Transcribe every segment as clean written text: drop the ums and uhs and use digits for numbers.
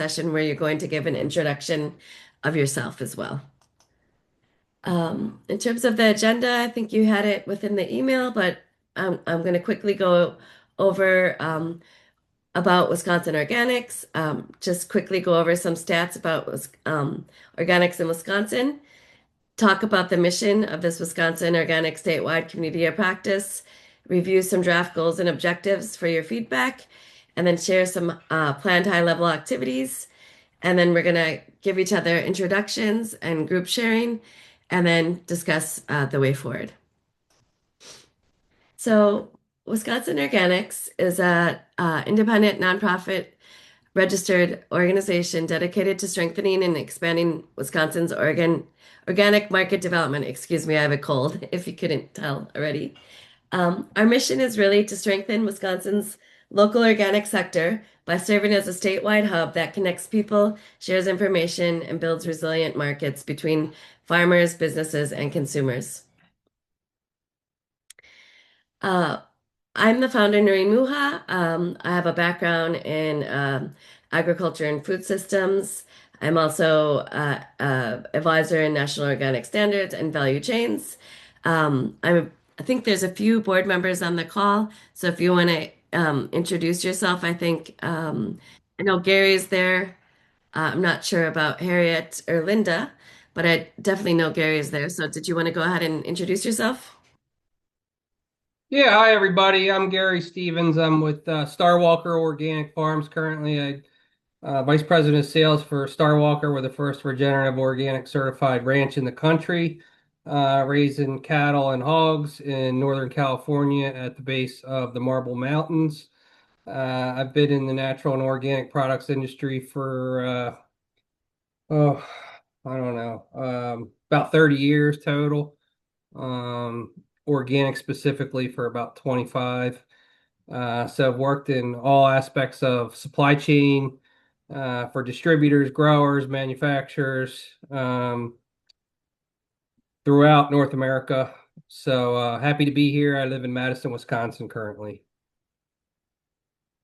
session where you're going to give an introduction of yourself as well. In terms of the agenda, I think you had it within the email, but I'm going to quickly go over about Wisconsin organics, just quickly go over some stats about organics in Wisconsin, talk about the mission of this Wisconsin Organic Statewide Community of Practice, review some draft goals and objectives for your feedback, and then share some planned high-level activities. And then we're going to give each other introductions and group sharing, and then discuss the way forward. So, Wisconsin Organics is a independent nonprofit registered organization dedicated to strengthening and expanding Wisconsin's organic market development. Excuse me, I have a cold, if you couldn't tell already. Our mission is really to strengthen Wisconsin's local organic sector by serving as a statewide hub that connects people, shares information, and builds resilient markets between farmers, businesses, and consumers. Uh, I'm the founder, Noreen Muha. I have a background in agriculture and food systems. I'm also advisor in national organic standards and value chains. I think there's a few board members on the call, so if you want to introduce yourself, I know Gary's there. I'm not sure about Harriet or Linda, but I definitely know Gary is there. So did you want to go ahead and introduce yourself? Yeah, hi everybody. I'm Gary Stevens. I'm with Starwalker Organic Farms currently. Vice President of Sales for Starwalker. We're the first regenerative organic certified ranch in the country, raising cattle and hogs in Northern California at the base of the Marble Mountains. I've been in the natural and organic products industry for oh, I don't know, about 30 years total. Um, Organic specifically for about 25. So I've worked in all aspects of supply chain for distributors, growers, manufacturers throughout North America. So happy to be here. I live in Madison, Wisconsin currently.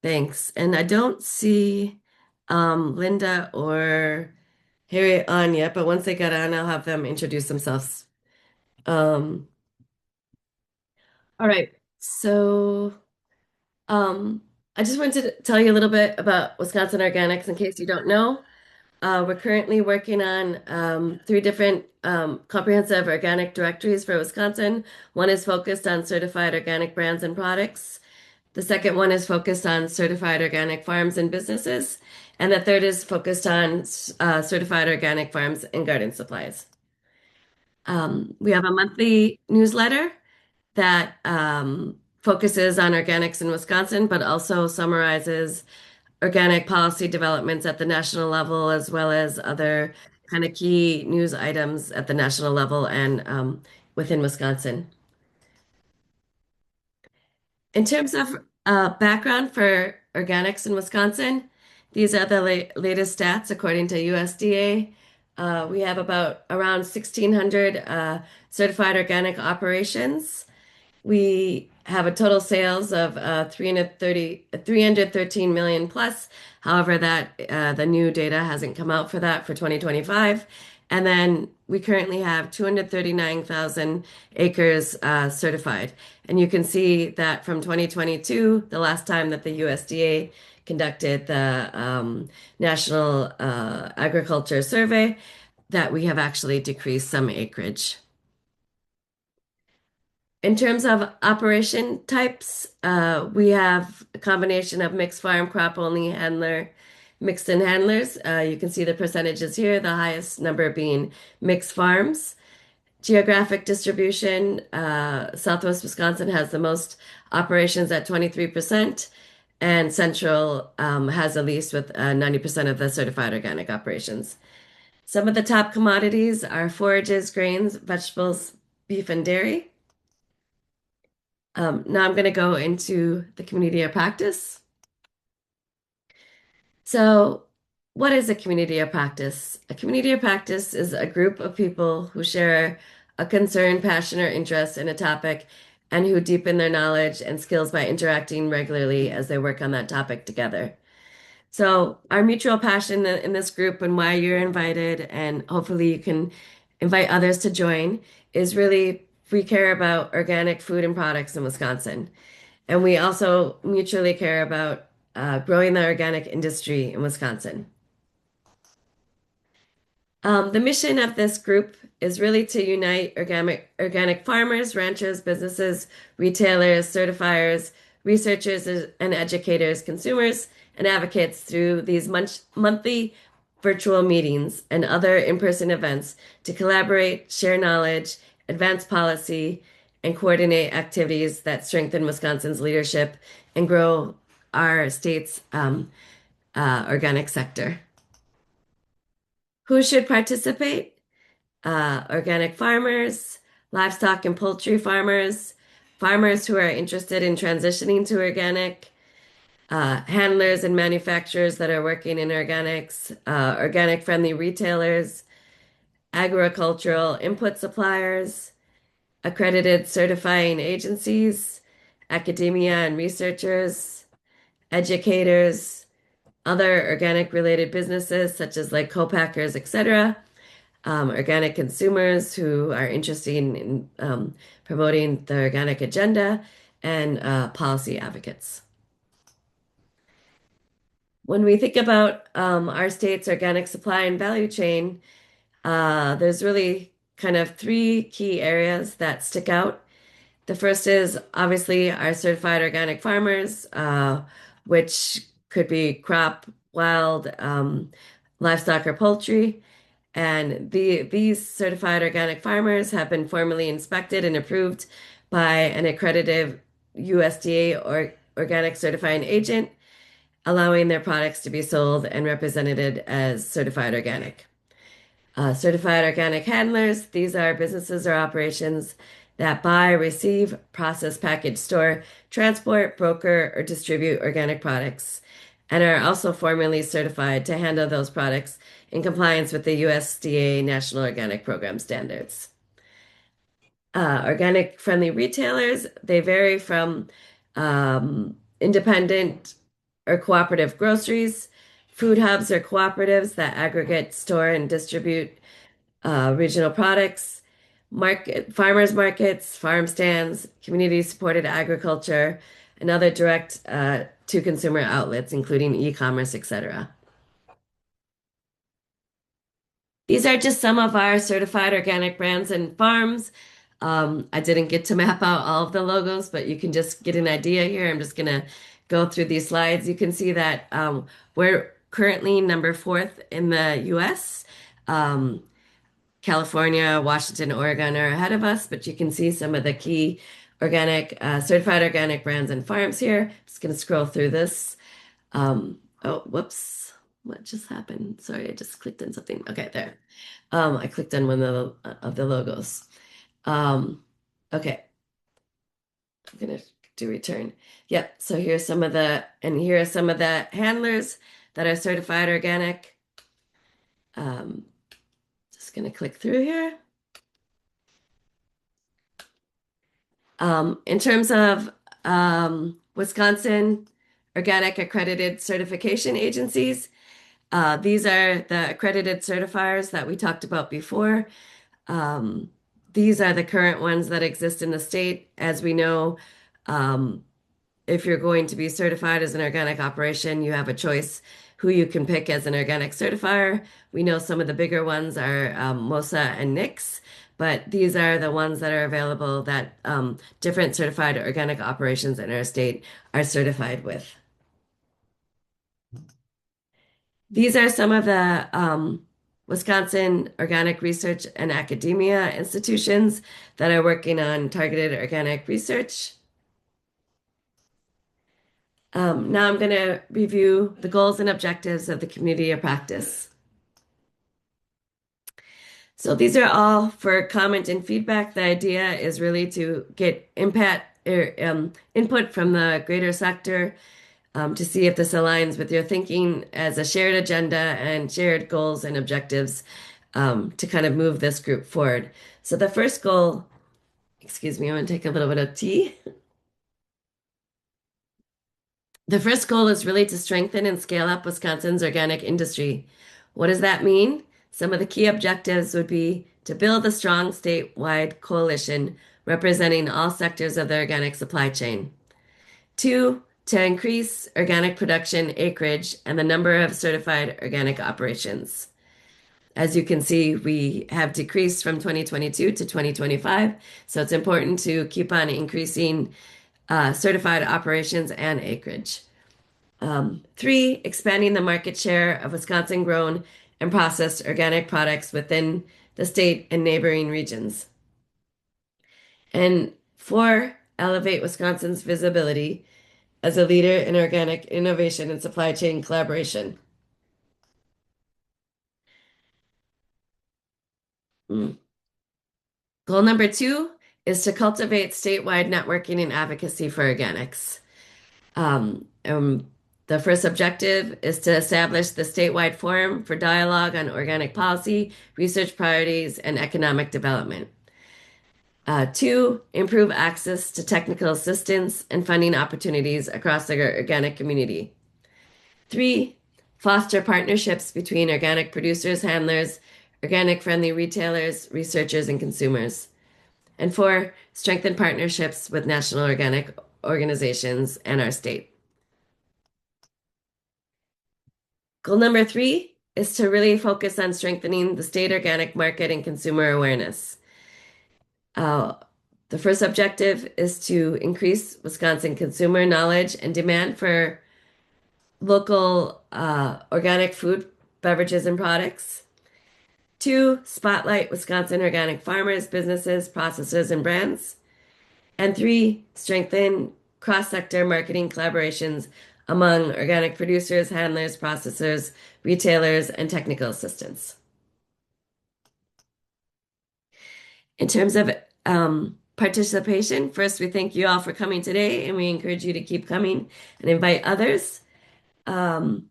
Thanks. And I don't see Linda or Harriet on yet, but once they get on, I'll have them introduce themselves. Um, all right. So um, I just wanted to tell you a little bit about Wisconsin Organics in case you don't know. We're currently working on three different comprehensive organic directories for Wisconsin. One is focused on certified organic brands and products. The second one is focused on certified organic farms and businesses. And the third is focused on certified organic farms and garden supplies. We have a monthly newsletter that focuses on organics in Wisconsin, but also summarizes organic policy developments at the national level, as well as other kind of key news items at the national level and within Wisconsin. In terms of background for organics in Wisconsin, these are the latest stats according to USDA. We have about around 1,600 certified organic operations. We have a total sales of 313 million plus. However, that the new data hasn't come out for that for 2025. And then we currently have 239,000 acres certified. And you can see that from 2022, the last time that the USDA conducted the National Agriculture Survey, that we have actually decreased some acreage. In terms of operation types, we have a combination of mixed farm, crop only, handler, mixed and handlers. You can see the percentages here, the highest number being mixed farms. Geographic distribution, Southwest Wisconsin has the most operations at 23%, and Central has the least with 90% of the certified organic operations. Some of the top commodities are forages, grains, vegetables, beef, and dairy. Now I'm going to go into the community of practice. So, what is a community of practice? A community of practice is a group of people who share a concern, passion, or interest in a topic and who deepen their knowledge and skills by interacting regularly as they work on that topic together. So our mutual passion in this group and why you're invited, and hopefully you can invite others to join, is really we care about organic food and products in Wisconsin. And we also mutually care about growing the organic industry in Wisconsin. The mission of this group is really to unite organic farmers, ranchers, businesses, retailers, certifiers, researchers, and educators, consumers, and advocates through these monthly virtual meetings and other in-person events to collaborate, share knowledge, advance policy, and coordinate activities that strengthen Wisconsin's leadership and grow our state's organic sector. Who should participate? Organic farmers, livestock and poultry farmers, farmers who are interested in transitioning to organic, handlers and manufacturers that are working in organics, organic friendly retailers, agricultural input suppliers, accredited certifying agencies, academia and researchers, educators, other organic related businesses such as like co-packers, etc., organic consumers who are interested in promoting the organic agenda, and policy advocates. When we think about our state's organic supply and value chain, there's really kind of three key areas that stick out. The first is obviously our certified organic farmers, which could be crop, wild, livestock, or poultry. And these certified organic farmers have been formally inspected and approved by an accredited USDA or organic certifying agent, allowing their products to be sold and represented as certified organic. Certified organic handlers, these are businesses or operations that buy, receive, process, package, store, transport, broker, or distribute organic products, and are also formally certified to handle those products in compliance with the USDA National Organic Program standards. Organic friendly retailers, they vary from independent or cooperative groceries, food hubs or cooperatives that aggregate, store, and distribute regional products, farmers markets, farm stands, community-supported agriculture, and other direct to consumer outlets, including e-commerce, etc. These are just some of our certified organic brands and farms. I didn't get to map out all of the logos, but you can just get an idea here. I'm just gonna go through these slides. You can see that we're currently number fourth in the US. Um, California, Washington, Oregon are ahead of us, but you can see some of the key certified organic brands and farms here. Just going to scroll through this. Oh, whoops. What just happened? Sorry, I just clicked on something. Okay, there. I clicked on one of the logos. Um, okay, I'm gonna do return. Yep, so here are some of the handlers that are certified organic. Um, just gonna click through here. In terms of Wisconsin organic accredited certification agencies, these are the accredited certifiers that we talked about before. Um, these are the current ones that exist in the state. As we know, um, if you're going to be certified as an organic operation, you have a choice who you can pick as an organic certifier. We know some of the bigger ones are MOSA and NICS, but these are the ones that are available that different certified organic operations in our state are certified with. These are some of the Wisconsin organic research and academia institutions that are working on targeted organic research. Now I'm going to review the goals and objectives of the community of practice. So these are all for comment and feedback. The idea is really to get input from the greater sector to see if this aligns with your thinking as a shared agenda and shared goals and objectives to kind of move this group forward. So the first goal, excuse me, I'm going to take a little bit of tea. The first goal is really to strengthen and scale up Wisconsin's organic industry. What does that mean? Some of the key objectives would be to build a strong statewide coalition representing all sectors of the organic supply chain. Two, to increase organic production acreage and the number of certified organic operations. As you can see, we have decreased from 2022 to 2025, so it's important to keep on increasing certified operations and acreage. Three, expanding the market share of Wisconsin grown and processed organic products within the state and neighboring regions. And four, elevate Wisconsin's visibility as a leader in organic innovation and supply chain collaboration. Mm. Goal number two is to cultivate statewide networking and advocacy for organics. The first objective is to establish the statewide forum for dialogue on organic policy, research priorities, and economic development. Two, improve access to technical assistance and funding opportunities across the organic community. Three, foster partnerships between organic producers, handlers, organic friendly retailers, researchers, and consumers. And four, strengthen partnerships with national organic organizations and our state. Goal number three is to really focus on strengthening the state organic market and consumer awareness. Uh, the first objective is to increase Wisconsin consumer knowledge and demand for local organic food, beverages, and products. Two, spotlight Wisconsin organic farmers, businesses, processors, and brands. And three, strengthen cross-sector marketing collaborations among organic producers, handlers, processors, retailers, and technical assistants. In terms of participation, first, we thank you all for coming today, and we encourage you to keep coming and invite others. Um,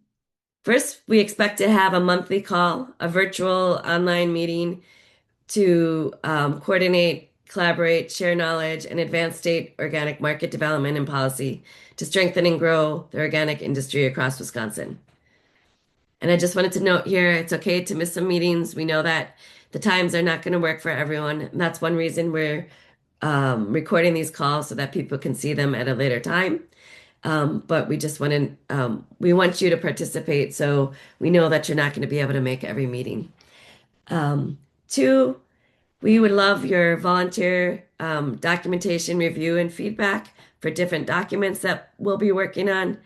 First, we expect to have a monthly call, a virtual online meeting to coordinate, collaborate, share knowledge, and advance state organic market development and policy to strengthen and grow the organic industry across Wisconsin. And I just wanted to note here, it's okay to miss some meetings. We know that the times are not going to work for everyone. And that's one reason we're recording these calls so that people can see them at a later time. But we just want to, we want you to participate so we know that you're not going to be able to make every meeting. Two, we would love your volunteer documentation review and feedback for different documents that we'll be working on,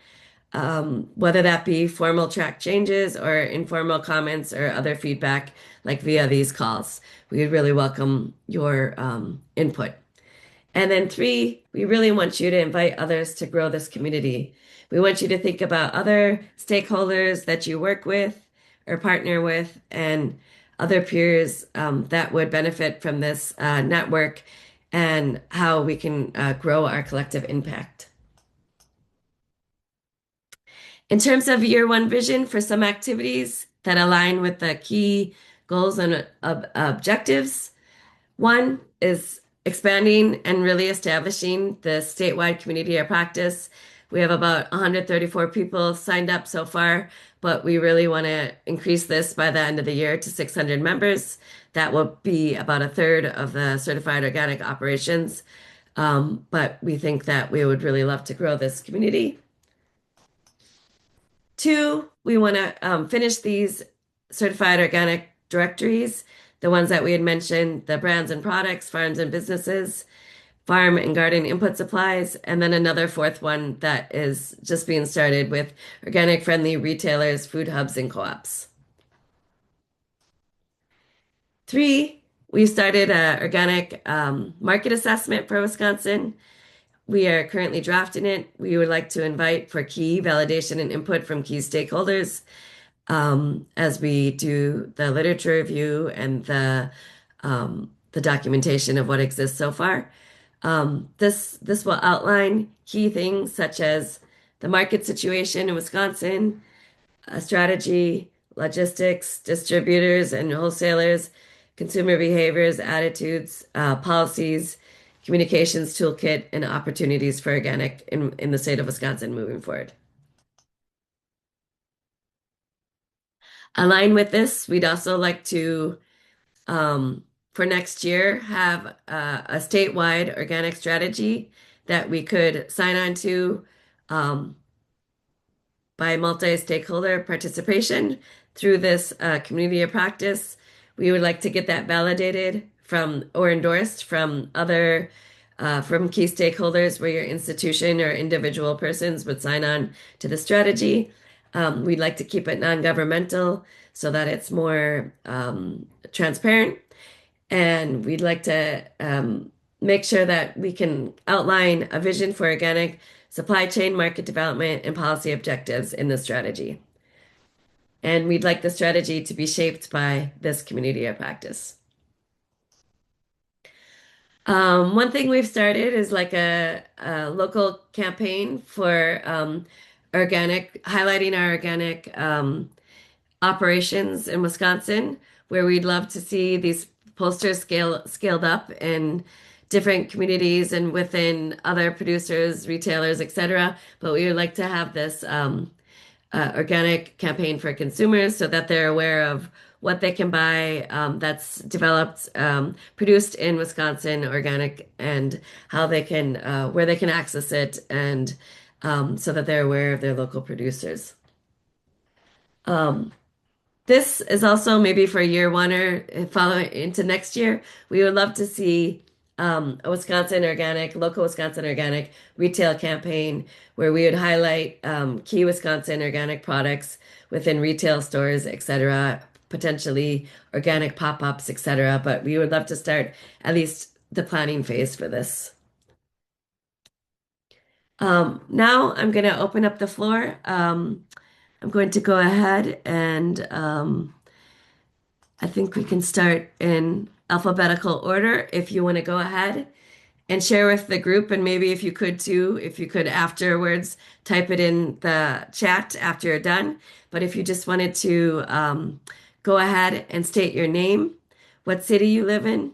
whether that be formal track changes or informal comments or other feedback like via these calls. We would really welcome your input. And then three, we really want you to invite others to grow this community. We want you to think about other stakeholders that you work with or partner with and other peers that would benefit from this network and how we can grow our collective impact. In terms of year one vision for some activities that align with the key goals and objectives, one is expanding and really establishing the statewide community of practice. We have about 134 people signed up so far, but we really want to increase this by the end of the year to 600 members. That will be about a third of the certified organic operations. But we think that we would really love to grow this community. Two, we want to finish these certified organic directories, the ones that we had mentioned, the brands and products, farms and businesses, farm and garden input supplies, and then another fourth one that is just being started with organic friendly retailers, food hubs, and co-ops. Three, we started an organic market assessment for Wisconsin. We are currently drafting it. We would like to invite for key validation and input from key stakeholders as we do the literature review and the documentation of what exists so far. This will outline key things such as the market situation in Wisconsin, strategy, logistics, distributors and wholesalers, consumer behaviors, attitudes, policies, communications toolkit and opportunities for organic in the state of Wisconsin moving forward. Align with this, we'd also like to, um, for next year, have a statewide organic strategy that we could sign on to. Um, by multi-stakeholder participation through this community of practice. We would like to get that validated from or endorsed from other from key stakeholders where your institution or individual persons would sign on to the strategy. We'd like to keep it non-governmental so that it's more transparent, and we'd like to make sure that we can outline a vision for organic supply chain, market development, and policy objectives in the strategy. And we'd like the strategy to be shaped by this community of practice. One thing we've started is like a local campaign for organic, highlighting our organic operations in Wisconsin, where we'd love to see these posters scaled up in different communities and within other producers, retailers, etc. But we would like to have this organic campaign for consumers so that they're aware of what they can buy that's developed, produced in Wisconsin, organic, and how they can, where they can access it, and so that they're aware of their local producers. Um, this is also maybe for year one or following into next year. We would love to see a Wisconsin organic, local Wisconsin organic retail campaign where we would highlight key Wisconsin organic products within retail stores, etc., potentially organic pop-ups, etc. But we would love to start at least the planning phase for this. Now I'm going to open up the floor. I'm going to go ahead and I think we can start in alphabetical order if you want to go ahead and share with the group. And maybe if you could too, if you could afterwards type it in the chat after you're done. But if you just wanted to go ahead and state your name, what city you live in,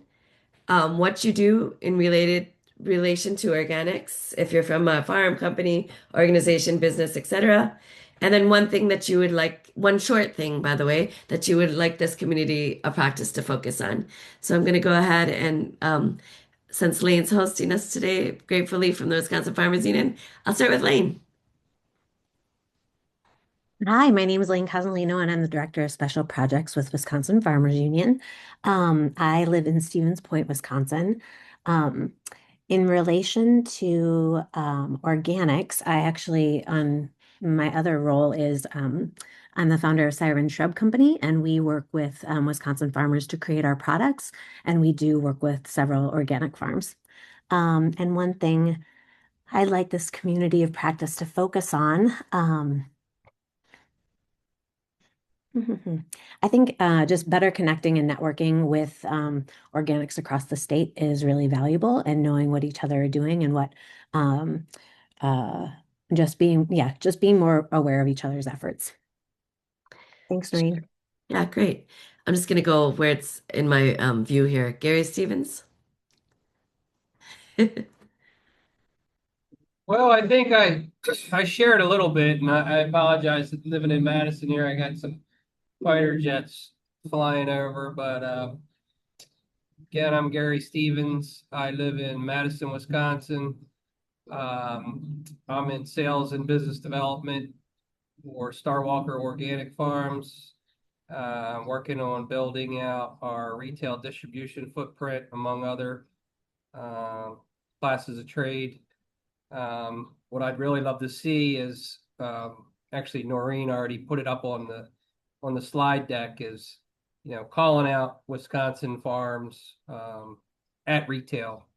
what you do in relation to organics, if you're from a farm, company, organization, business, etc. And then one thing that you would like, one short thing, by the way, that you would like this community of practice to focus on. So I'm going to go ahead and since Lane's hosting us today, gratefully from the Wisconsin Farmers Union, I'll start with Lane. Hi, my name is Lane Cosolino, and I'm the Director of Special Projects with Wisconsin Farmers Union. I live in Stevens Point, Wisconsin. Um, in relation to organics, I actually, on my other role is I'm the founder of Siren Shrub Company, and we work with Wisconsin farmers to create our products, and we do work with several organic farms. And one thing I'd like this community of practice to focus on. Mhm. I think just better connecting and networking with organics across the state is really valuable, and knowing what each other are doing and what um, uh, just being more aware of each other's efforts. Thanks, Noreen. Yeah, great. I'm just going to go where it's in my view here. Gary Stevens. Well, I think I shared a little bit, and I apologize. Living in Madison here, I got some fighter jets flying over. But again, I'm Gary Stevens. I live in Madison, Wisconsin. I'm in sales and business development for Star Walker Organic Farms. Working on building out our retail distribution footprint, among other uh, classes of trade. What I'd really love to see is actually Noreen already put it up on the slide deck, is calling out Wisconsin farms at retail,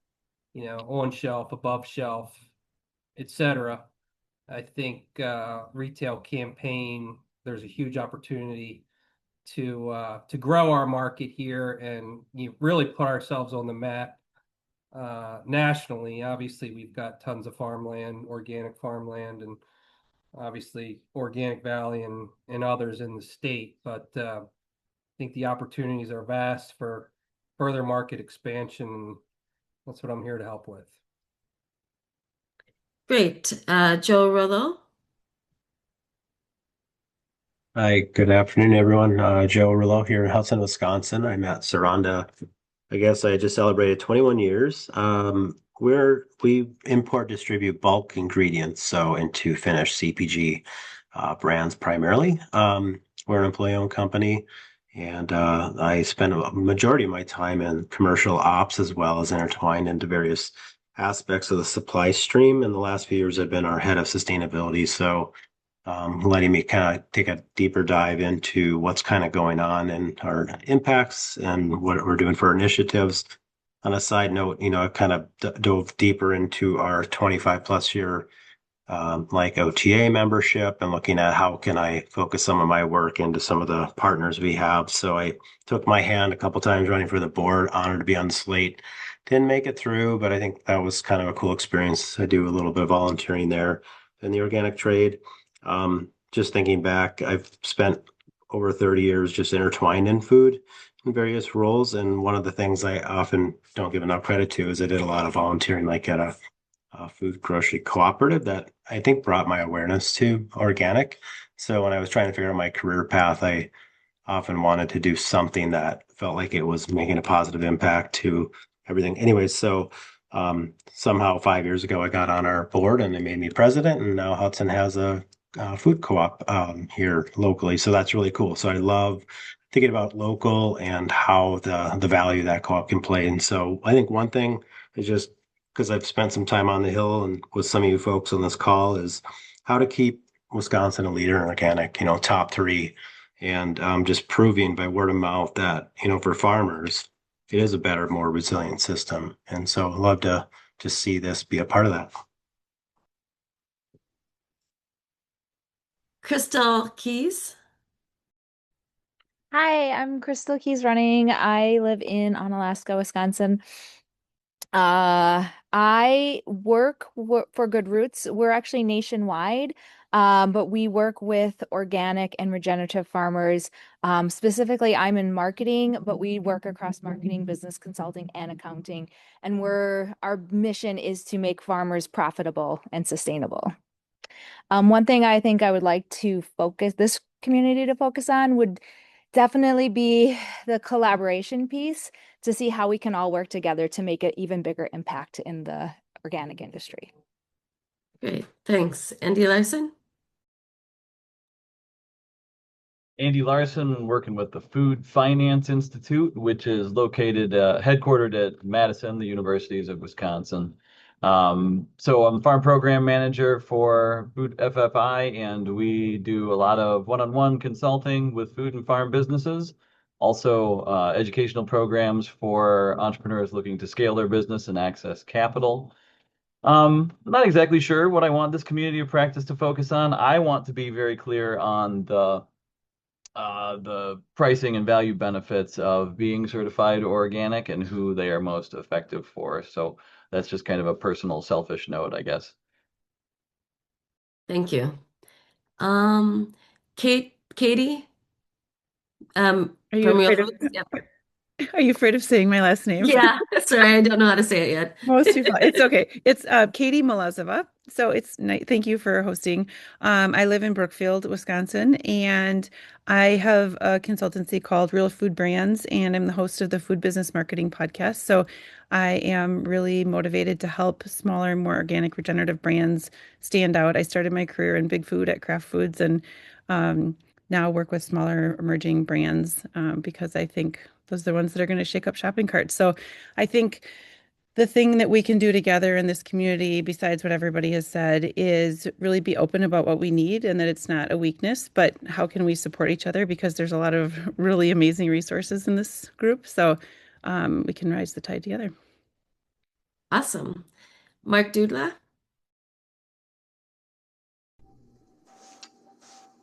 on shelf, above shelf, etc. I think retail campaign, there's a huge opportunity to grow our market here and really put ourselves on the map nationally. Obviously, we've got tons of farmland, organic farmland, and obviously Organic Valley and others in the state. But I think the opportunities are vast for further market expansion. That's what I'm here to help with. Great. Joe Rollo. Hi, good afternoon, everyone. Joe Rillo here in Hudson, Wisconsin. I'm at Saranda. I guess I just celebrated 21 years. We import distribute bulk ingredients, so into finished CPG brands primarily. We're an employee-owned company, and I spend a majority of my time in commercial ops as well as intertwined into various aspects of the supply stream. In the last few years, I've been our head of sustainability, so letting me kind of take a deeper dive into what's kind of going on and our impacts and what we're doing for our initiatives. On a side note, I kind of dove deeper into our 25 plus year like OTA membership and looking at how can I focus some of my work into some of the partners we have. So I took my hand a couple times running for the board, honored to be on the slate. Didn't make it through, but I think that was kind of a cool experience. I do a little bit of volunteering there in the organic trade. Just thinking back, I've spent over 30 years just intertwined in food in various roles. And one of the things I often don't give enough credit to is I did a lot of volunteering, like at a food grocery cooperative that I think brought my awareness to organic. So when I was trying to figure out my career path, I often wanted to do something that felt like it was making a positive impact to everything. Anyways, so somehow 5 years ago, I got on our board and they made me president, and now Hudson has a food co-op here locally. So that's really cool. So I love thinking about local and how the value that co-op can play. And so I think one thing is just because I've spent some time on the Hill and with some of you folks on this call is how to keep Wisconsin a leader in organic, top three, and just proving by word of mouth that, for farmers, it is a better, more resilient system. And so I'd love to see this be a part of that. Crystal Keys. Hi, I'm Crystal Keys Running. I live in Onalaska, Wisconsin. I work for Good Roots. We're actually nationwide, but we work with organic and regenerative farmers. Specifically, I'm in marketing, but we work across marketing, business consulting, and accounting. And our mission is to make farmers profitable and sustainable. One thing I think I would like to focus this community to focus on would definitely be the collaboration piece to see how we can all work together to make an even bigger impact in the organic industry. Great. Thanks. Andy Larson. Andy Larson, working with the Food Finance Institute, which is located headquartered at Madison, the Universities of Wisconsin. So I'm the farm program manager for Food FFI, and we do a lot of one-on-one consulting with food and farm businesses. Also, educational programs for entrepreneurs looking to scale their business and access capital. I'm not exactly sure what I want this community of practice to focus on. I want to be very clear on the pricing and value benefits of being certified organic and who they are most effective for. So that's just kind of a personal, selfish note, I guess. Thank you. Katie, Are you from Real afraid of Foods. Yep. are you afraid of saying my last name? Yeah. Sorry, I don't know how to say it yet. Most people, it's okay. It's Katie Molozova. So it's nice. Thank you for hosting. I live in Brookfield, Wisconsin, and I have a consultancy called Real Food Brands, and I'm the host of the Food Business Marketing Podcast. So I am really motivated to help smaller, more organic, regenerative brands stand out. I started my career in big food at Kraft Foods, and now work with smaller emerging brands because I think those are the ones that are going to shake up shopping carts. So I think the thing that we can do together in this community, besides what everybody has said, is really be open about what we need and that it's not a weakness, but how can we support each other? Because there's a lot of really amazing resources in this group. So we can rise the tide together. Awesome. Mark Dudla.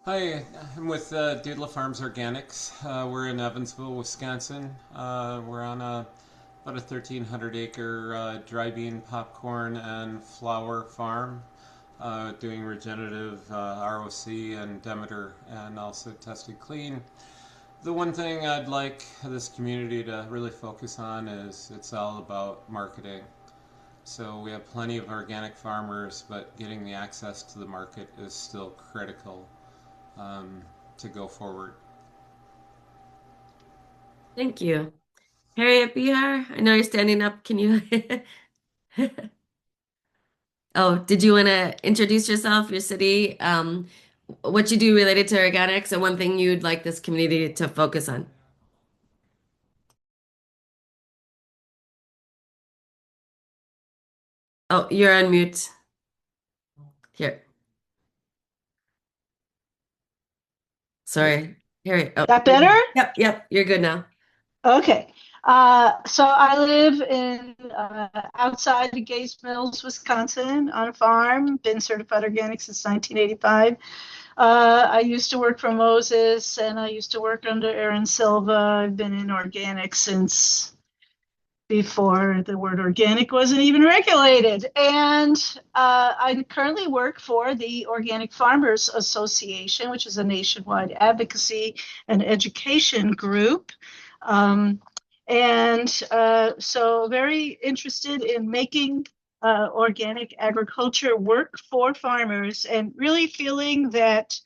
Hi, I'm with Doodle Farms Organics. We're in Evansville, Wisconsin. We're on about a 1,300 acre dry bean, popcorn, and flour farm, doing regenerative ROC and Demeter, and also tested clean. The one thing I'd like this community to really focus on is it's all about marketing. So we have plenty of organic farmers, but getting the access to the market is still critical um, to go forward. Thank you. Harriet BR, I know you're standing up. Can you? Oh, did you want to introduce yourself, your city, what you do related to organics, and one thing you'd like this community to focus on? Oh, you're on mute. Here. Sorry. Harriet. Oh, That better? yep, you're good now. Okay. So I live in outside of Gates Mills, Wisconsin, on a farm. Been certified organic since 1985. I used to work for Moses, and I used to work under Aaron Silva. I've been in organic since before the word organic wasn't even regulated. And I currently work for the Organic Farmers Association, which is a nationwide advocacy and education group. Um, so very interested in making organic agriculture work for farmers and really feeling that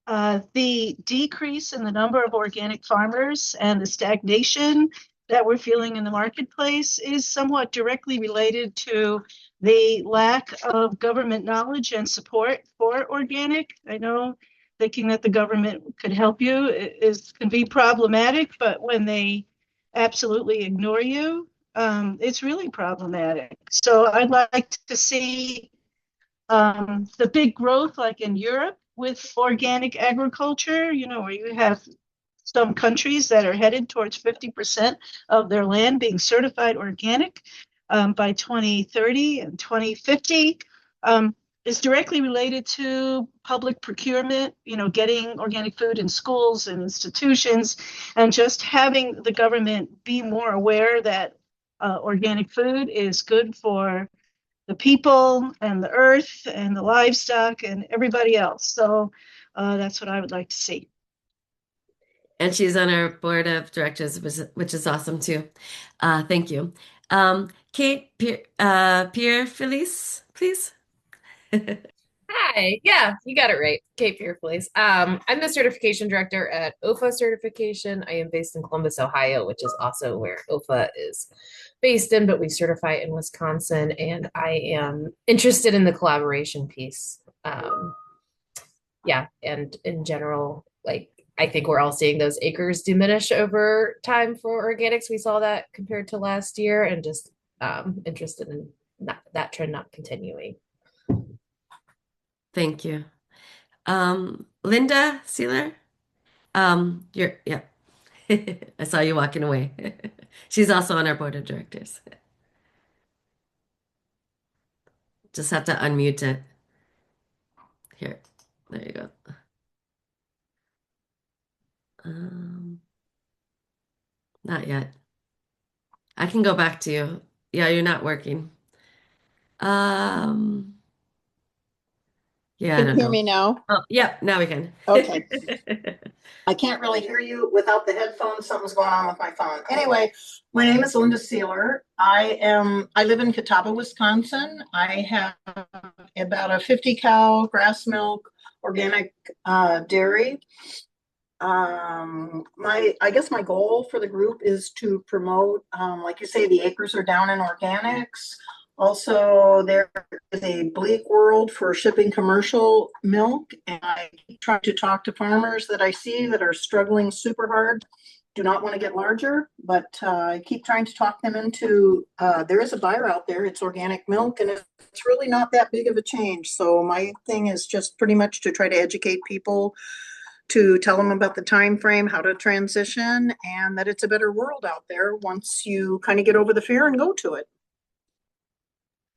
the decrease in the number of organic farmers and the stagnation that we're feeling in the marketplace is somewhat directly related to the lack of government knowledge and support for organic. I know thinking that the government could help you can be problematic, but when they absolutely ignore you, it's really problematic. So I'd like to see the big growth like in Europe with organic agriculture, where you have some countries that are headed towards 50% of their land being certified organic by 2030 and 2050, is directly related to public procurement, getting organic food in schools and institutions, and just having the government be more aware that organic food is good for the people and the earth and the livestock and everybody else. So that's what I would like to see. And she's on our board of directors, which is awesome too. Thank you. Kate Pierre Felice, please. Hi, yeah, you got it right. Kate Pierre, please. I'm the certification director at OFA Certification. I am based in Columbus, Ohio, which is also where OFA is based in, but we certify in Wisconsin, and I am interested in the collaboration piece. Yeah, and in general, like I think we're all seeing those acres diminish over time for organics. We saw that compared to last year, and just interested in that trend not continuing. Thank you. Linda Sealer, yeah. I saw you walking away. She's also on our board of directors. Just have to unmute it. Here, there you go. Not yet. I can go back to you. Yeah, you're not working. Yeah, I Can don't you hear know. me now? Oh, yep, now we can. Okay. I can't really hear you without the headphones. Something's going on with my phone. Anyway, my name is Linda Sealer. I live in Catawba, Wisconsin. I have about a 50 cow grass milk organic dairy. I guess my goal for the group is to promote, like you say, the acres are down in organics. Also, there is a bleak world for shipping commercial milk, and I try to talk to farmers that I see that are struggling super hard, do not want to get larger, but I keep trying to talk them into, there is a buyer out there, it's organic milk, and it's really not that big of a change. So my thing is just pretty much to try to educate people, to tell them about the time frame, how to transition, and that it's a better world out there once you kind of get over the fear and go to it.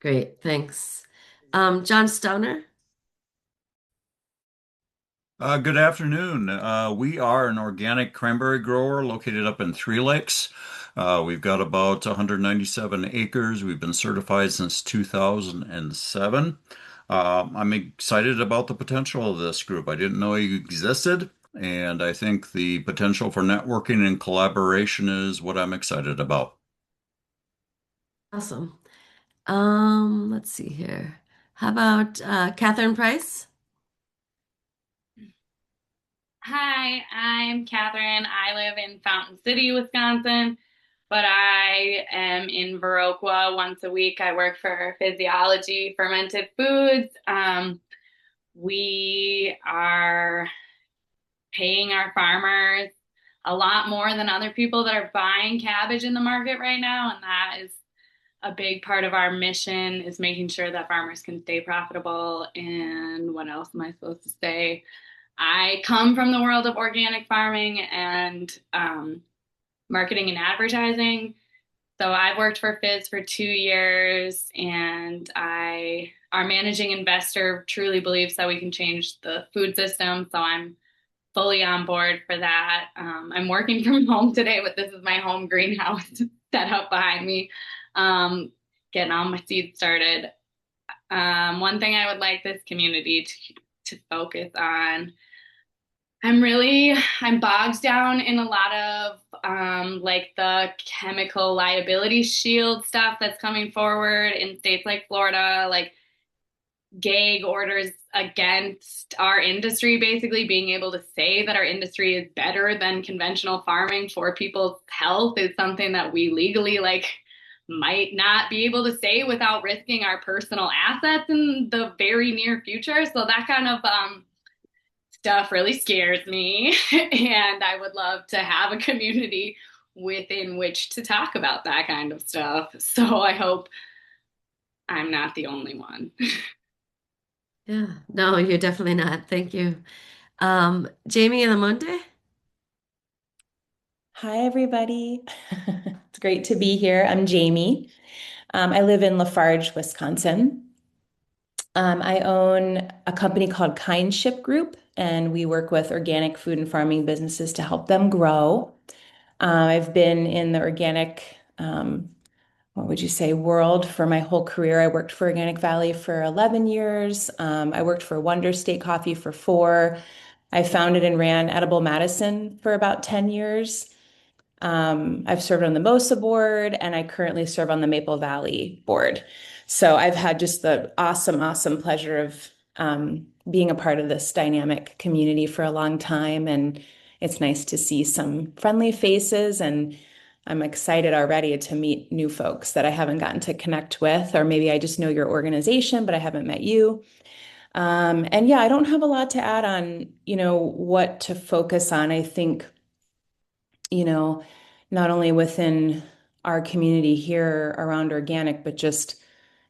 Great, thanks. John Stoner. Good afternoon. We are an organic cranberry grower located up in Three Lakes. We've got about 197 acres. We've been certified since 2007. I'm excited about the potential of this group. I didn't know you existed. And I think the potential for networking and collaboration is what I'm excited about. Awesome. Let's see here. How about Catherine Price? Hi, I'm Catherine. I live in Fountain City, Wisconsin, but I am in Viroqua once a week. I work for Physiology Fermented Foods. We are paying our farmers a lot more than other people that are buying cabbage in the market right now, and that is a big part of our mission is making sure that farmers can stay profitable. And what else am I supposed to say? I come from the world of organic farming and marketing and advertising. So I've worked for Fizz for 2 years, and our managing investor truly believes that we can change the food system. So I'm fully on board for that. I'm working from home today, but this is my home greenhouse set up behind me, getting all my seeds started. One thing I would like this community to focus on. I'm bogged down in a lot of like the chemical liability shield stuff that's coming forward in states like Florida, like gag orders against our industry, basically being able to say that our industry is better than conventional farming for people's health is something that we legally like might not be able to say without risking our personal assets in the very near future. So that kind of stuff really scares me. And I would love to have a community within which to talk about that kind of stuff. So I hope I'm not the only one. Yeah, no, you're definitely not. Thank you. Jamie and Amonde? Hi, everybody. It's great to be here. I'm Jamie. I live in Lafarge, Wisconsin. I own a company called Kindship Group, and we work with organic food and farming businesses to help them grow. I've been in the organic, what would you say, world for my whole career. I worked for Organic Valley for 11 years. I worked for Wonder State Coffee for 4. I founded and ran Edible Madison for about 10 years. I've served on the MOSA board, and I currently serve on the Maple Valley board. So I've had just the awesome pleasure of being a part of this dynamic community for a long time. And it's nice to see some friendly faces, and I'm excited already to meet new folks that I haven't gotten to connect with, or maybe I just know your organization, but I haven't met you. And yeah, I don't have a lot to add on, what to focus on. I think not only within our community here around organic, but just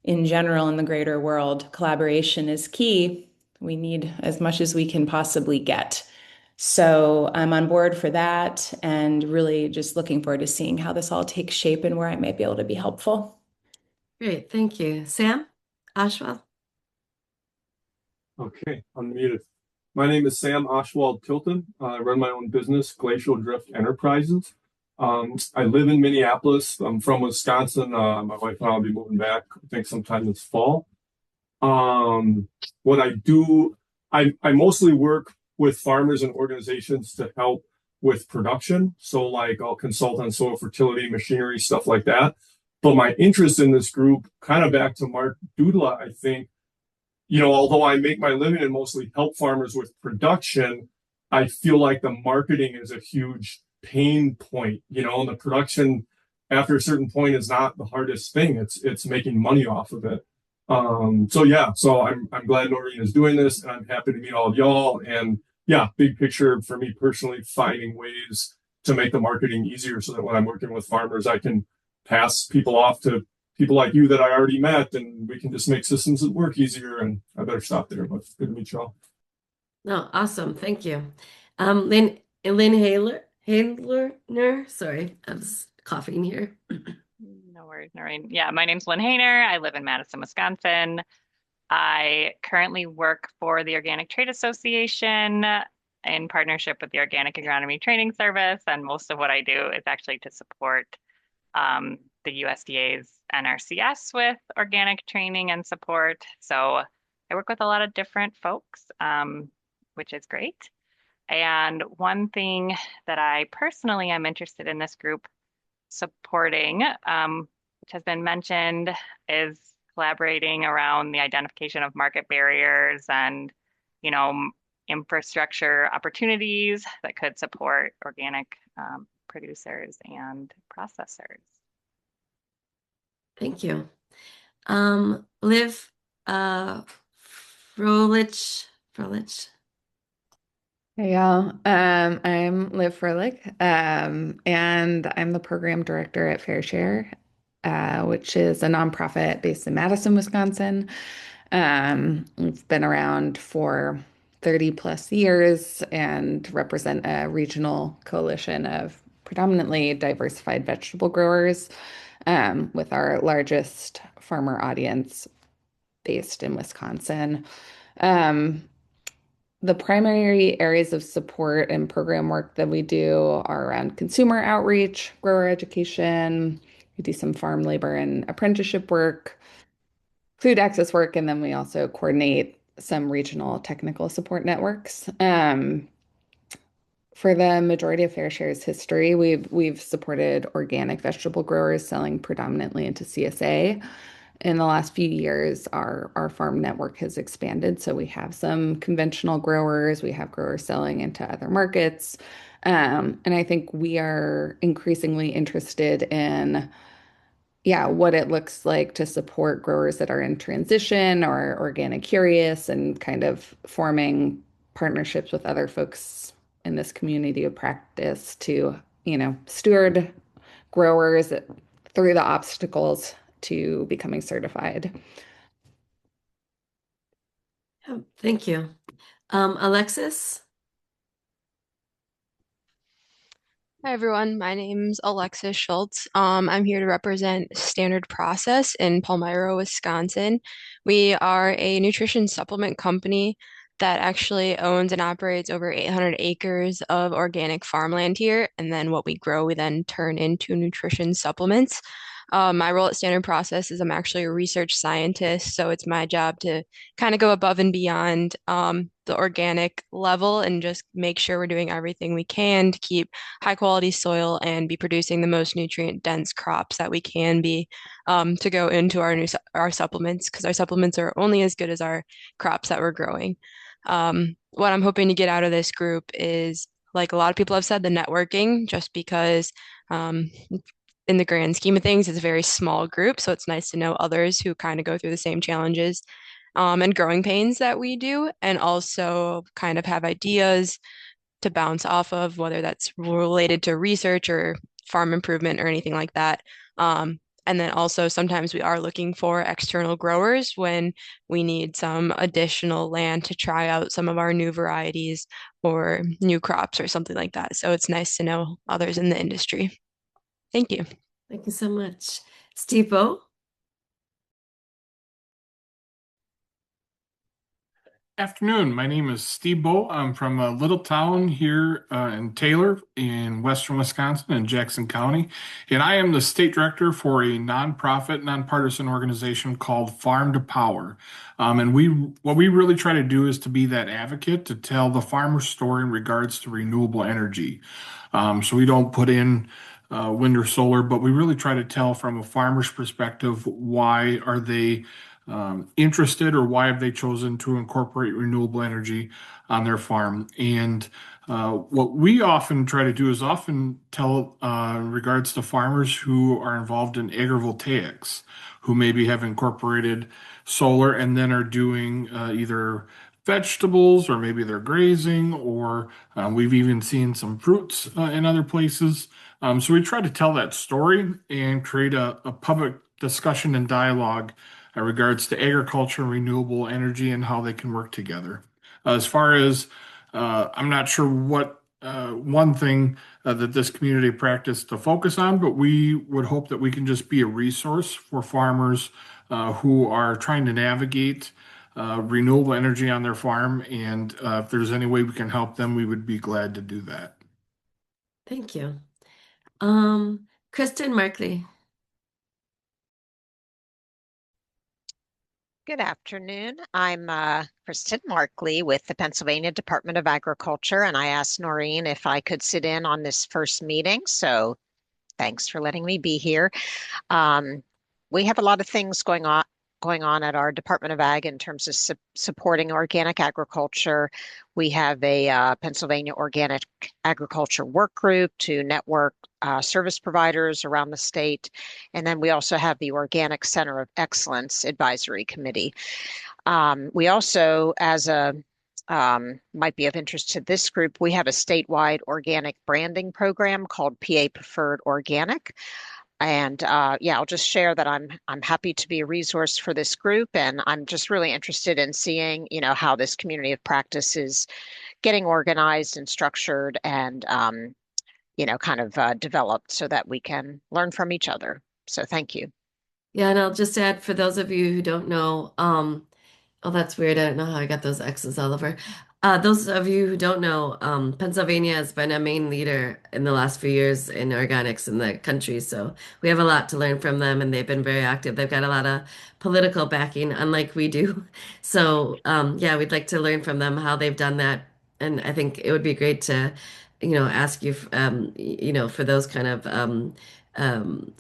in general in the greater world, collaboration is key. We need as much as we can possibly get. So I'm on board for that and really just looking forward to seeing how this all takes shape and where I might be able to be helpful. Great, thank you. Sam Oswald? Okay, unmuted. My name is Sam Oswald Tilton. I run my own business, Glacial Drift Enterprises. I live in Minneapolis. I'm from Wisconsin. My wife and I will be moving back, I think, sometime this fall. What I do, I mostly work with farmers and organizations to help with production. So like I'll consult on soil fertility, machinery, stuff like that. But my interest in this group, kind of back to Mark Dudla, I think, although I make my living and mostly help farmers with production, I feel like the marketing is a huge pain point, and the production after a certain point is not the hardest thing. It's making money off of it. So I'm glad Noreen is doing this, and I'm happy to meet all of y'all. And yeah, big picture for me personally, finding ways to make the marketing easier so that when I'm working with farmers, I can pass people off to people like you that I already met, and we can just make systems that work easier. And I better stop there, but good to meet y'all. No, awesome. Thank you. Lynn Handler, sorry, I was coughing here. No worries, Noreen. Yeah, my name's Lynn Hayner. I live in Madison, Wisconsin. I currently work for the Organic Trade Association in partnership with the Organic Agronomy Training Service. And most of what I do is actually to support the USDA's NRCS with organic training and support. So I work with a lot of different folks, which is great. And one thing that I personally am interested in this group supporting, which has been mentioned, is collaborating around the identification of market barriers and, infrastructure opportunities that could support organic producers and processors. Thank you. Liv, Froelich. Hey y'all, I'm Liv Froelich, and I'm the program director at FairShare, which is a nonprofit based in Madison, Wisconsin. We've been around for 30 plus years and represent a regional coalition of predominantly diversified vegetable growers, with our largest farmer audience based in Wisconsin. The primary areas of support and program work that we do are around consumer outreach, grower education. We do some farm labor and apprenticeship work, food access work, and then we also coordinate some regional technical support networks. For the majority of FairShare's history, we've supported organic vegetable growers selling predominantly into CSA. In the last few years, our farm network has expanded. So we have some conventional growers, we have growers selling into other markets. And I think we are increasingly interested in, what it looks like to support growers that are in transition or organic curious and kind of forming partnerships with other folks in this community of practice to, steward growers through the obstacles to becoming certified. Thank you. Alexis? Hi everyone, my name's Alexis Schultz. I'm here to represent Standard Process in Palmyra, Wisconsin. We are a nutrition supplement company that actually owns and operates over 800 acres of organic farmland here. And then what we grow, we then turn into nutrition supplements. My role at Standard Process is I'm actually a research scientist, so it's my job to kind of go above and beyond the organic level and just make sure we're doing everything we can to keep high quality soil and be producing the most nutrient dense crops that we can be to go into our supplements, because our supplements are only as good as our crops that we're growing. What I'm hoping to get out of this group is, like a lot of people have said, the networking, just because in the grand scheme of things, it's a very small group. So it's nice to know others who kind of go through the same challenges and growing pains that we do, and also kind of have ideas to bounce off of, whether that's related to research or farm improvement or anything like that. And then also sometimes we are looking for external growers when we need some additional land to try out some of our new varieties or new crops or something like that. So it's nice to know others in the industry. Thank you. Thank you so much. Steve-O? Afternoon. My name is Steve Bow. I'm from a little town here in Taylor in western Wisconsin in Jackson County. And I am the state director for a nonprofit, nonpartisan organization called Farm to Power. And what we really try to do is to be that advocate to tell the farmer story in regards to renewable energy. So we don't put in wind or solar, but we really try to tell from a farmer's perspective, why are they interested, or why have they chosen to incorporate renewable energy on their farm. And what we often try to do is often tell in regards to farmers who are involved in agrivoltaics, who maybe have incorporated solar and then are doing either vegetables, or maybe they're grazing, or we've even seen some fruits in other places. So we try to tell that story and create a public discussion and dialogue in regards to agriculture and renewable energy and how they can work together. As far as I'm not sure what one thing that this community practice to focus on, but we would hope that we can just be a resource for farmers who are trying to navigate renewable energy on their farm. And if there's any way we can help them, we would be glad to do that. Thank you. Kristen Markley. Good afternoon. I'm Kristen Markley with the Pennsylvania Department of Agriculture, and I asked Noreen if I could sit in on this first meeting. So thanks for letting me be here. We have a lot of things going on at our Department of Ag in terms of supporting organic agriculture. We have a Pennsylvania Organic Agriculture Work Group to network service providers around the state. And then we also have the Organic Center of Excellence Advisory Committee. We also, as a might be of interest to this group, we have a statewide organic branding program called PA Preferred Organic. And yeah, I'll just share that I'm happy to be a resource for this group, and I'm just really interested in seeing, how this community of practice is getting organized and structured and kind of developed so that we can learn from each other. So thank you. Yeah, and I'll just add for those of you who don't know, oh, that's weird. I don't know how I got those X's all over. Those of you who don't know, Pennsylvania has been a main leader in the last few years in organics in the country. So we have a lot to learn from them, and they've been very active. They've got a lot of political backing, unlike we do. So yeah, we'd like to learn from them how they've done that. And I think it would be great to, ask you, for those kind of um,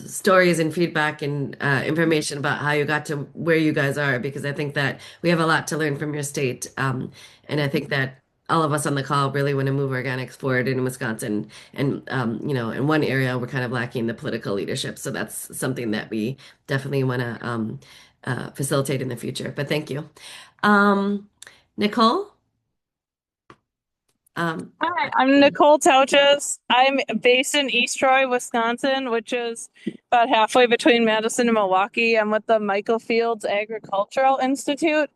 stories and feedback and information about how you got to where you guys are, because I think that we have a lot to learn from your state. And I think that all of us on the call really want to move organics forward in Wisconsin. And, in one area, we're kind of lacking the political leadership. So that's something that we definitely want to facilitate in the future. But thank you. Nicole? Hi, I'm Nicole Touches. I'm based in East Troy, Wisconsin, which is about halfway between Madison and Milwaukee. I'm with the Michael Fields Agricultural Institute.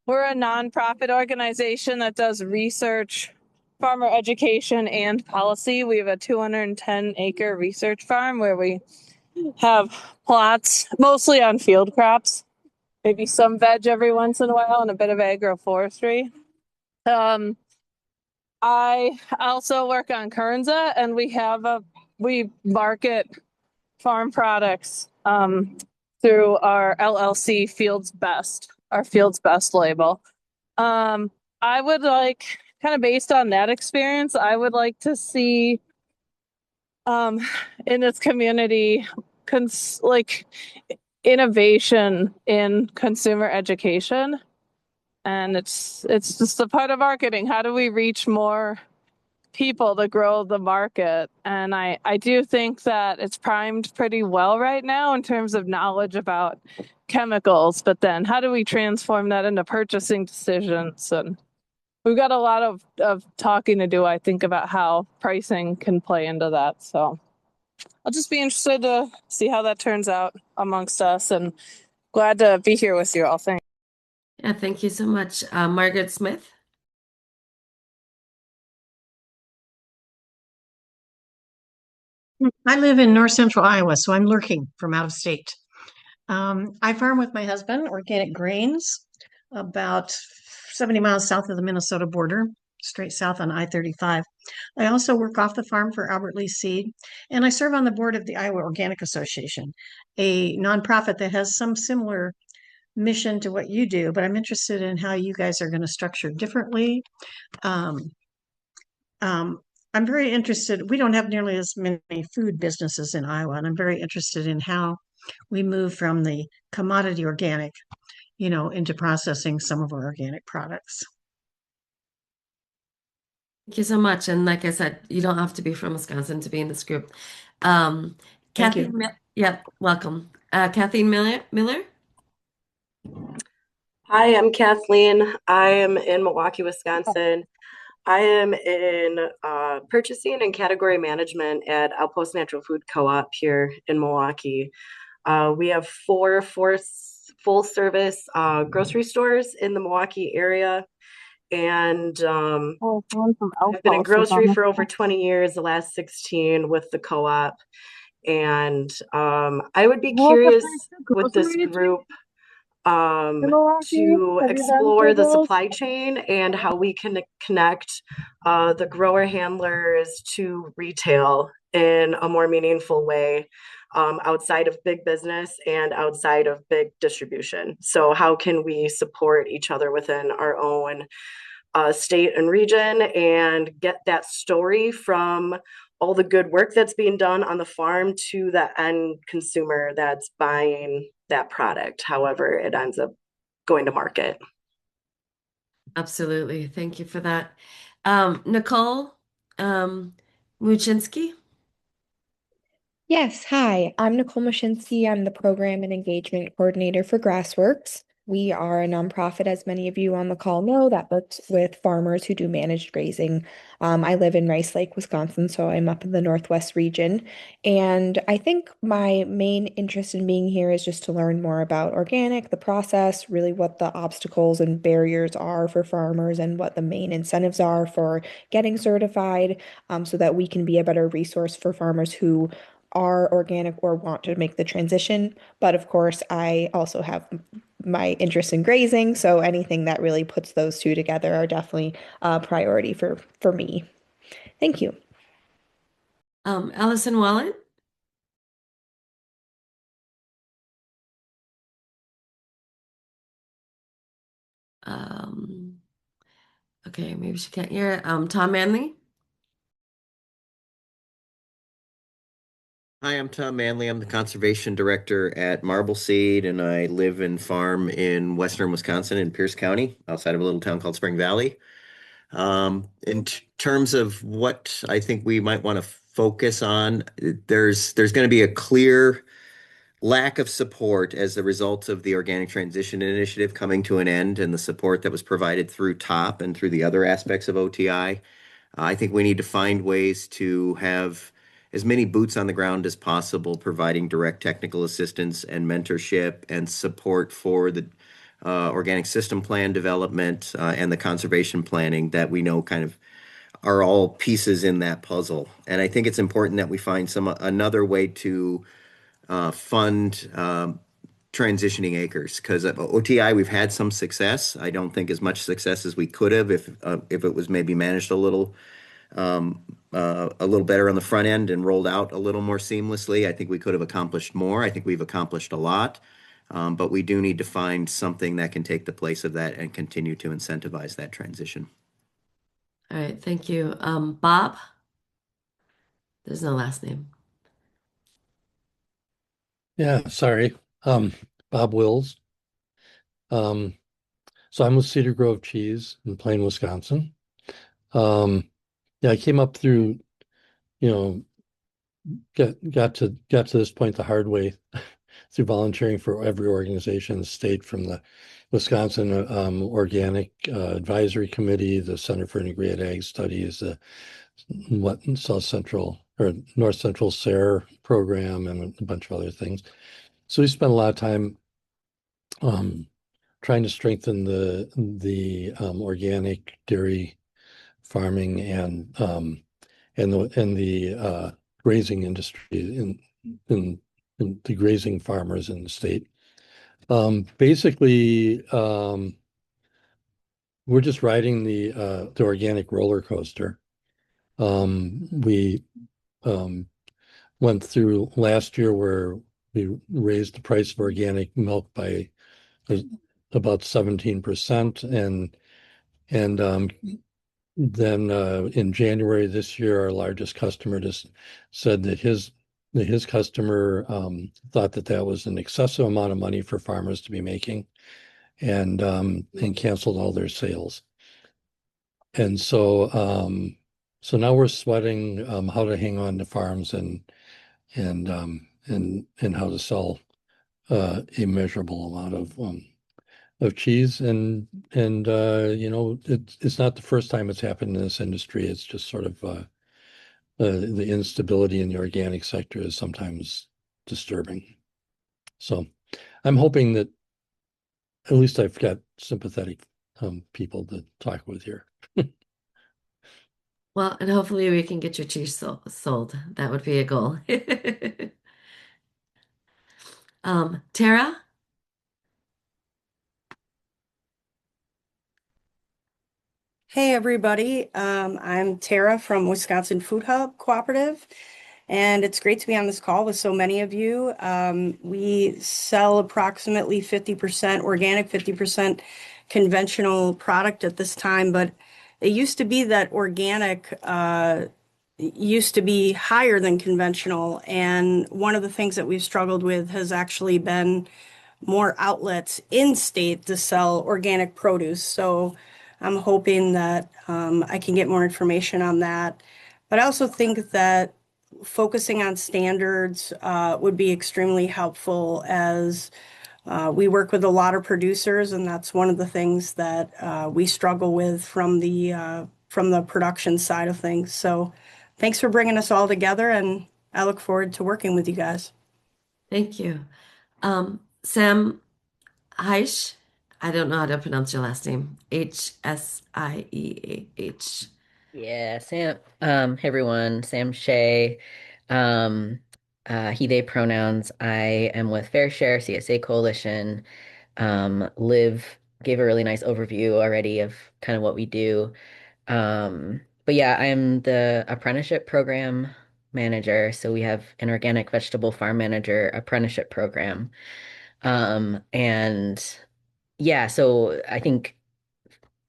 We're a nonprofit organization that does research, farmer education, and policy. We have a 210-acre research farm where we have plots mostly on field crops, maybe some veg every once in a while, and a bit of agroforestry. I also work on Kernza, and we market farm products through our LLC our Fields Best label. I would like, kind of based on that experience, I would like to see in this community innovation in consumer education. And it's just a part of marketing. How do we reach more people to grow the market? And I do think that it's primed pretty well right now in terms of knowledge about chemicals, but then how do we transform that into purchasing decisions? And we've got a lot of talking to do, I think, about how pricing can play into that. So I'll just be interested to see how that turns out amongst us, and glad to be here with you all. Thanks. Yeah, thank you so much. Margaret Smith? I live in north central Iowa, so I'm lurking from out of state. I farm with my husband, organic grains, about 70 miles south of the Minnesota border, straight south on I-35. I also work off the farm for Albert Lee Seed, and I serve on the board of the Iowa Organic Association, a nonprofit that has some similar mission to what you do, but I'm interested in how you guys are going to structure differently. I'm very interested. We don't have nearly as many food businesses in Iowa, and I'm very interested in how we move from the commodity organic, into processing some of our organic products. Thank you so much. And like I said, you don't have to be from Wisconsin to be in this group. Thank Kathy, you. Yep, welcome. Kathleen Miller? Hi, I'm Kathleen. I am in Milwaukee, Wisconsin. I am in purchasing and category management at Outpost Natural Food Co-op here in Milwaukee. We have four full-service grocery stores in the Milwaukee area. And I've been in grocery for over 20 years, the last 16 with the co-op. And I would be curious with this group to explore the supply chain and how we can connect the grower handlers to retail in a more meaningful way, outside of big business and outside of big distribution. So how can we support each other within our own state and region and get that story from all the good work that's being done on the farm to the end consumer that's buying that product, however it ends up going to market. Absolutely. Thank you for that. Nicole Muchinski. Yes, hi. I'm Nicole Mashinsky. I'm the Program and Engagement Coordinator for Grassworks. We are a nonprofit, as many of you on the call know, that works with farmers who do managed grazing. I live in Rice Lake, Wisconsin, so I'm up in the Northwest region. And I think my main interest in being here is just to learn more about organic, the process, really what the obstacles and barriers are for farmers and what the main incentives are for getting certified, so that we can be a better resource for farmers who are organic or want to make the transition. But of course, I also have my interest in grazing, so anything that really puts those two together are definitely a priority for me. Thank you. Allison Wallen. Okay, maybe she can't hear. Tom Manley. Hi, I'm Tom Manley. I'm the conservation director at Marble Seed, and I live and farm in western Wisconsin in Pierce County, outside of a little town called Spring Valley. In terms of what I think we might want to focus on, there's going to be a clear lack of support as a result of the Organic Transition Initiative coming to an end and the support that was provided through TOP and through the other aspects of OTI. I think we need to find ways to have as many boots on the ground as possible, providing direct technical assistance and mentorship and support for the organic system plan development and the conservation planning that we know kind of are all pieces in that puzzle. And I think it's important that we find another way to fund transitioning acres, because at OTI we've had some success. I don't think as much success as we could have if it was maybe managed a little better on the front end and rolled out a little more seamlessly. I think we could have accomplished more. I think we've accomplished a lot, but we do need to find something that can take the place of that and continue to incentivize that transition. All right, thank you. Bob. There's no last name. Yeah, sorry. Bob Wills. So I'm with Cedar Grove Cheese in Plain, Wisconsin. Yeah, I came up through, you know, got to this point the hard way through volunteering for every organization in the state, from the Wisconsin Organic Advisory Committee, the Center for Integrated Ag Studies, the South Central or North Central SARE program, and a bunch of other things. So we spent a lot of time trying to strengthen the organic dairy farming and the grazing industry in the grazing farmers in the state. Basically, we're just riding the organic roller coaster. We went through last year where we raised the price of organic milk by about 17%, and then in January this year, our largest customer just said that his customer thought that was an excessive amount of money for farmers to be making, and canceled all their sales. And so now we're sweating how to hang on to farms and how to sell a measurable amount of cheese, and you know, it's not the first time it's happened in this industry. It's just sort of the instability in the organic sector is sometimes disturbing. So I'm hoping that at least I've got sympathetic people to talk with here. Well, and hopefully we can get your cheese sold. That would be a goal. Tara? Hey everybody, I'm Tara from Wisconsin Food Hub Cooperative, and it's great to be on this call with so many of you. We sell approximately 50% organic, 50% conventional product at this time, but it used to be that organic used to be higher than conventional. And one of the things that we've struggled with has actually been more outlets in state to sell organic produce. So I'm hoping that I can get more information on that. But I also think that focusing on standards would be extremely helpful as we work with a lot of producers, and that's one of the things that we struggle with from the production side of things. So thanks for bringing us all together, and I look forward to working with you guys. Thank you. Sam Heish, I don't know how to pronounce your last name. Hsieah. Yeah, Sam. Hey everyone, Sam Shea. Um, he, they pronouns. I am with Fair Share CSA Coalition. Liv gave a really nice overview already of kind of what we do. But yeah, I'm the apprenticeship program manager. So we have an organic vegetable farm manager apprenticeship program. And yeah, so I think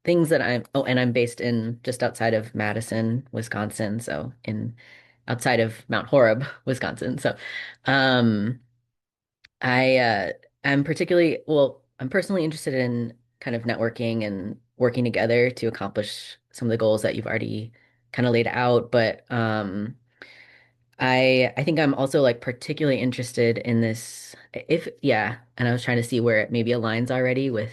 things that and I'm based in just outside of Madison, Wisconsin, so in outside of Mount Horeb, Wisconsin. So, um, I I'm particularly I'm personally interested in kind of networking and working together to accomplish some of the goals that you've already kind of laid out, but I think I'm also like particularly interested in this if yeah, and I was trying to see where it maybe aligns already with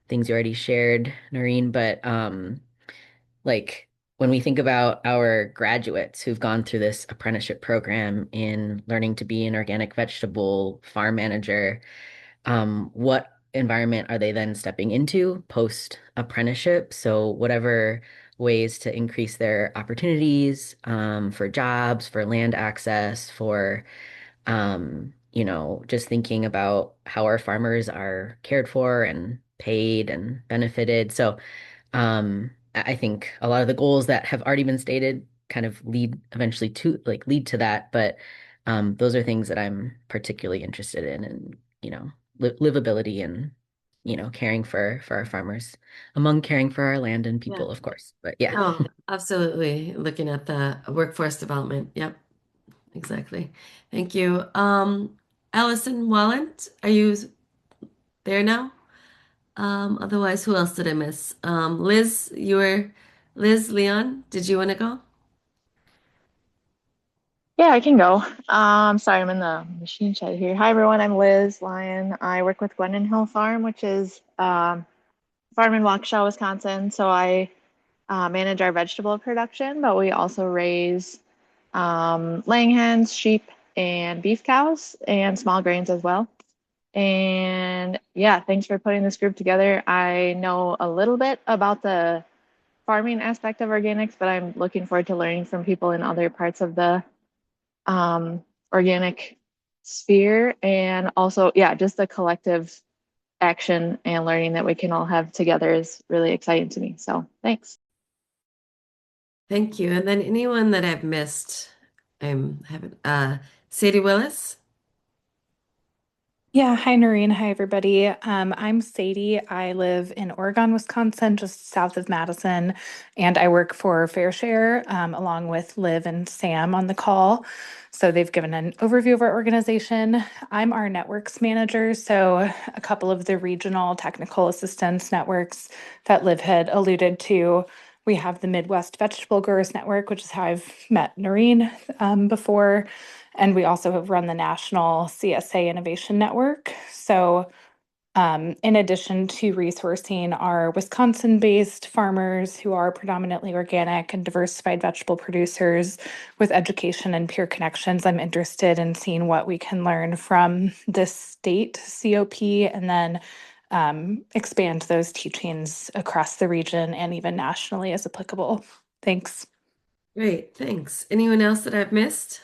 things you already shared, Noreen, but like when we think about our graduates who've gone through this apprenticeship program in learning to be an organic vegetable farm manager, what environment are they then stepping into post apprenticeship? So whatever ways to increase their opportunities for jobs, for land access, for just thinking about how our farmers are cared for and paid and benefited. So I think a lot of the goals that have already been stated kind of lead eventually to lead to that, but those are things that I'm particularly interested in, and livability and caring for our farmers, among caring for our land and Yeah. people, of course. But yeah. Oh, absolutely. Looking at the workforce development. Yep, exactly. Thank you. Allison Wallant, are you there now? Otherwise, who else did I miss? Liz, Liz Leon, did you want to go? Yeah, I can go. Sorry, I'm in the machine shed here. Hi, everyone. I'm Liz Lyon. I work with Glennon Hill Farm, which is farm in Waukesha, Wisconsin. So I manage our vegetable production, but we also raise laying hens, sheep, and beef cows, and small grains as well. And yeah, thanks for putting this group together. I know a little bit about the farming aspect of organics, but I'm looking forward to learning from people in other parts of the organic sphere. And also, yeah, just the collective action and learning that we can all have together is really exciting to me. So thanks. Thank you. And then anyone that I've missed, I'm having Sadie Willis. Yeah, hi Noreen. Hi everybody. I'm Sadie. I live in Oregon, Wisconsin, just south of Madison, and I work for Fair Share along with Liv and Sam on the call. So they've given an overview of our organization. I'm our networks manager, so a couple of the regional technical assistance networks that Liv had alluded to. We have the Midwest Vegetable Growers Network, which is how I've met Noreen before. And we also have run the National CSA Innovation Network. So, in addition to resourcing our Wisconsin-based farmers who are predominantly organic and diversified vegetable producers with education and peer connections, I'm interested in seeing what we can learn from this state COP and then expand those teachings across the region and even nationally as applicable. Thanks. Great, thanks. Anyone else that I've missed?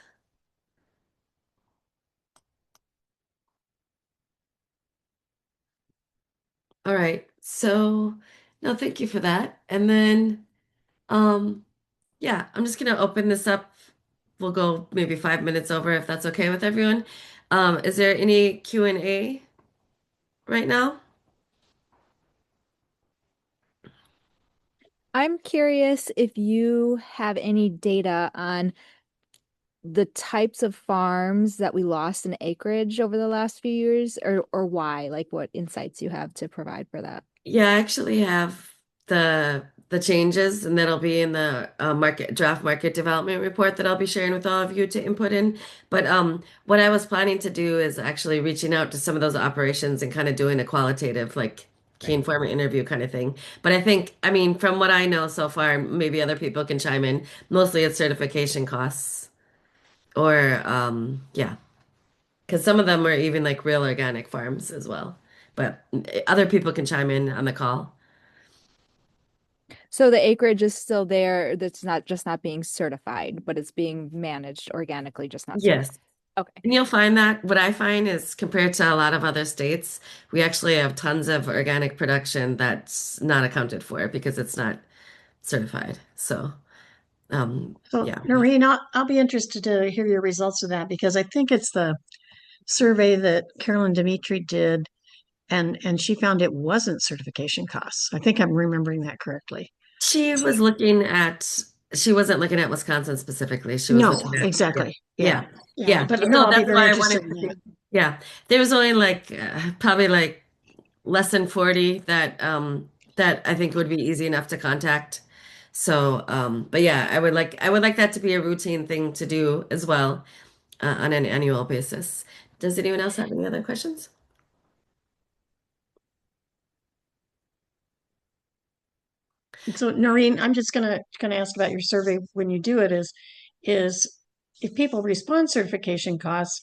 All right. So, no, thank you for that. And then, yeah, I'm just going to open this up we'll go maybe 5 minutes over if that's okay with everyone. Is there any Q&A right now? I'm curious if you have any data on the types of farms that we lost in acreage over the last few years, or why, like what insights you have to provide for that. Yeah, I actually have the changes, and that'll be in the draft market development report that I'll be sharing with all of you to input in. But what I was planning to do is actually reaching out to some of those operations and kind of doing a qualitative, like key farmer interview kind of thing. But I think, I mean, from what I know so far, maybe other people can chime in. Mostly it's certification costs, or yeah, because some of them are even like real organic farms as well. But other people can chime in on the call. So the acreage is still there. That's not just not being certified, but it's being managed organically, just not certified. Yes. Okay. And you'll find that what I find is compared to a lot of other states, we actually have tons of organic production that's not accounted for because it's not certified. So, So, yeah. Noreen, I'll be interested to hear your results of that because I think it's the survey that Carolyn Dimitri did, and she found it wasn't certification costs. I think I'm remembering that correctly. She wasn't looking at Wisconsin specifically. She was No, looking at, yeah, exactly. Yeah. yeah, Yeah. yeah. But No, I'll be that's very why I interested wanted in to that. see. Yeah. There was only like probably like less than 40 that I think would be easy enough to contact. So, but yeah, I would like that to be a routine thing to do as well on an annual basis. Does anyone else have any other questions? So, Noreen, I'm just gonna ask about your survey when you do it is if people respond certification costs,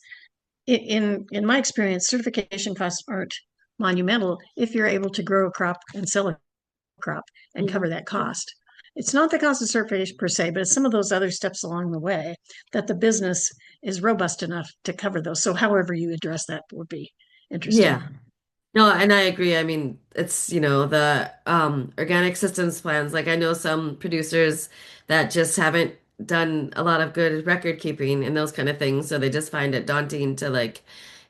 in my experience, certification costs aren't monumental if you're able to grow a crop and sell a crop and cover that cost. It's not the cost of certification per se, but it's some of those other steps along the way that the business is robust enough to cover those. So however you address that would be interesting. Yeah. No, and I agree. I mean, it's, the organic systems plans. Like I know some producers that just haven't done a lot of good record keeping and those kind of things, so they just find it daunting to like,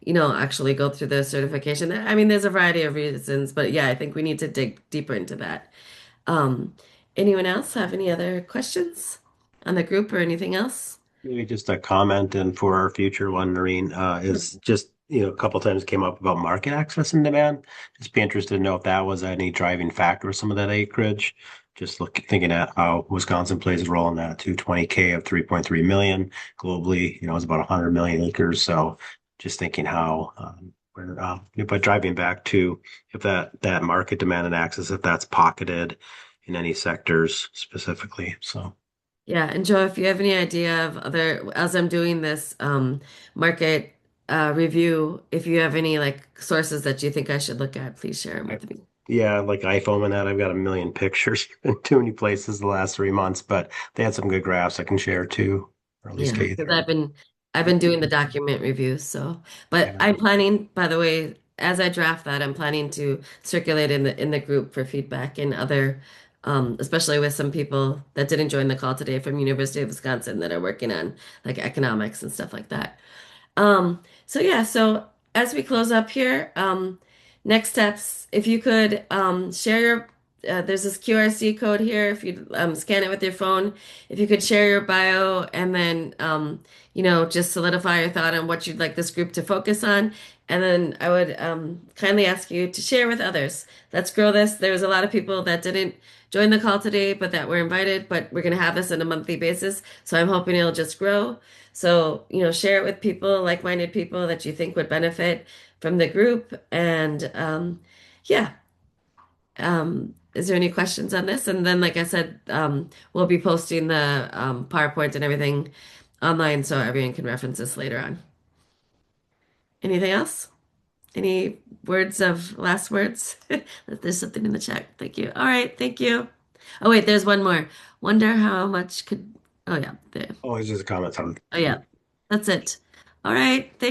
actually go through the certification. I mean, there's a variety of reasons, but yeah, I think we need to dig deeper into that. Um, Anyone else have any other questions on the group or anything else? Maybe just a comment and for our future one, Noreen, is just, a couple times came up about market access and demand. Just be interested to know if that was any driving factor of some of that acreage. Just thinking at how Wisconsin plays a role in that 220K of 3.3 million globally, it's about 100 million acres. So just thinking how, but driving back to if that market demand and access, if that's pocketed in any sectors specifically. So. Yeah, and Joe, if you have any idea of as I'm doing this market review, if you have any like sources that you think I should look at, please share them with me. Yeah, like iPhone and that, I've got a million pictures in too many places the last 3 months, but they had some good graphs I can share too, or at least Yeah, get you because there. I've been doing the document reviews, but I'm planning, by the way, as I draft that, I'm planning to circulate in the group for feedback and other especially with some people that didn't join the call today from University of Wisconsin that are working on like economics and stuff like that. So yeah, so as we close up here, next steps, if you could share your there's this QRC code here. If you scan it with your phone, if you could share your bio and then just solidify your thought on what you'd like this group to focus on. And then I would kindly ask you to share with others. Let's grow this. There was a lot of people that didn't join the call today, but that were invited, but we're going to have this on a monthly basis. So I'm hoping it'll just grow. So, share it with people, like-minded people that you think would benefit from the group. And yeah. Is there any questions on this? And then, like I said, we'll be posting the PowerPoint and everything online so everyone can reference this later on. Anything else? Any last words? There's something in the chat. Thank you. All right, thank you. Oh, wait, there's one more. Wonder how much oh yeah, there. Oh, it's just a comment on. Oh yeah, that's it. All right.